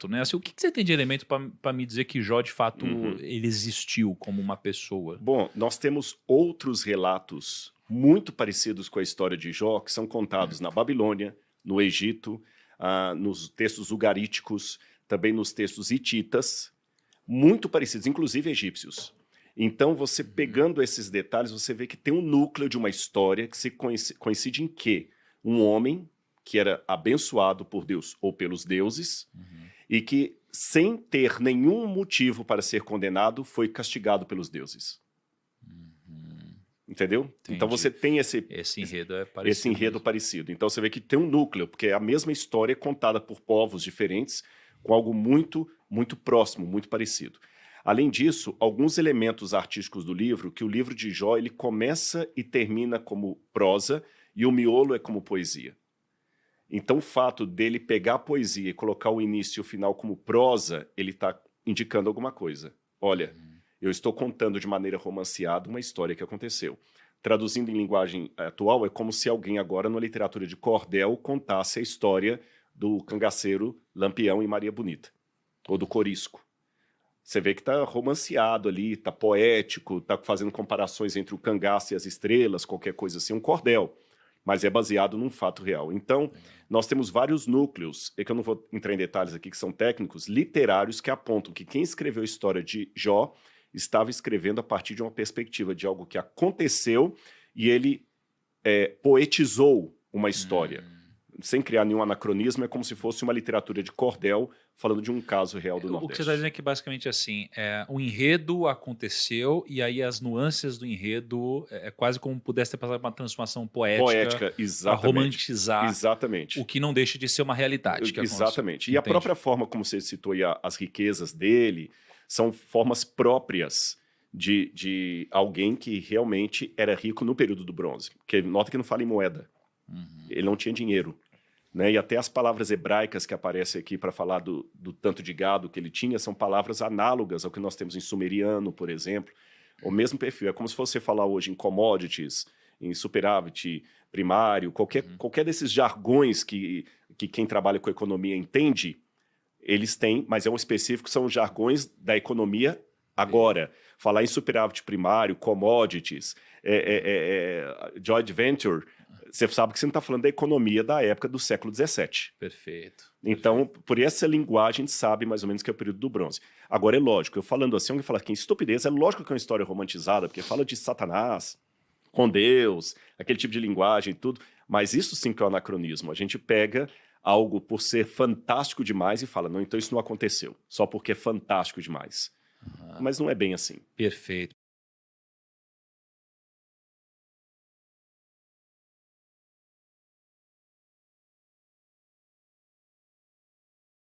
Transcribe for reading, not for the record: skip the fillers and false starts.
né? Assim, o que você tem de elemento para me dizer que Jó, de fato, Uhum. ele existiu como uma pessoa? Bom, nós temos outros relatos muito parecidos com a história de Jó, que são contados na Babilônia, no Egito, nos textos ugaríticos, também nos textos hititas, muito parecidos, inclusive egípcios. Então, você pegando esses detalhes, você vê que tem um núcleo de uma história que se coincide em que um homem que era abençoado por Deus ou pelos deuses e que, sem ter nenhum motivo para ser condenado, foi castigado pelos deuses. Entendeu? Então Entendi. você tem Esse enredo é esse parecido enredo mesmo. parecido. Então você vê que tem um núcleo, porque é a mesma história contada por povos diferentes, com algo muito, muito próximo, muito parecido. Além disso, alguns elementos artísticos do livro, que o livro de Jó ele começa e termina como prosa, e o miolo é como poesia. Então o fato dele pegar a poesia e colocar o início e o final como prosa, ele está indicando alguma coisa. Olha, eu estou contando de maneira romanceada uma história que aconteceu. Traduzindo em linguagem atual, é como se alguém agora, na literatura de cordel, contasse a história do cangaceiro Lampião e Maria Bonita, ou do Corisco. Você vê que está romanceado ali, está poético, está fazendo comparações entre o cangaço e as estrelas, qualquer coisa assim, um cordel, mas é baseado num fato real. Então, nós temos vários núcleos, e que eu não vou entrar em detalhes aqui, que são técnicos, literários, que apontam que quem escreveu a história de Jó estava escrevendo a partir de uma perspectiva de algo que aconteceu e ele poetizou uma história. Sem criar nenhum anacronismo, é como se fosse uma literatura de cordel falando de um caso real do O que você está dizendo Nordeste. é que basicamente assim, o enredo aconteceu e aí as nuances do enredo é quase como pudesse ter passado por uma transformação poética Poética, para exatamente. romantizar o Exatamente. que não deixa de ser uma realidade que aconteceu. Exatamente. E a Entende? própria forma como você citou aí as riquezas dele são formas próprias de alguém que realmente era rico no período do bronze. Porque nota que não fala em moeda. Ele não tinha dinheiro. Né? E até as palavras hebraicas que aparecem aqui para falar do tanto de gado que ele tinha são palavras análogas ao que nós temos em sumeriano, por exemplo. O mesmo perfil. É como se você falar hoje em commodities, em superávit primário, qualquer desses jargões que quem trabalha com economia entende, eles têm, mas é um específico, são jargões da economia agora. Falar em superávit primário, commodities, joint venture, você sabe que você não está falando da economia da época do século XVII. Perfeito. Então, por essa linguagem, a gente sabe mais ou menos que é o período do bronze. Agora, é lógico, eu falando assim, alguém fala que estupidez, é lógico que é uma história romantizada, porque fala de Satanás, com Deus, aquele tipo de linguagem e tudo, mas isso sim que é o anacronismo. A gente pega algo por ser fantástico demais e fala, não, então isso não aconteceu, só porque é fantástico demais. Mas não é bem assim. Perfeito.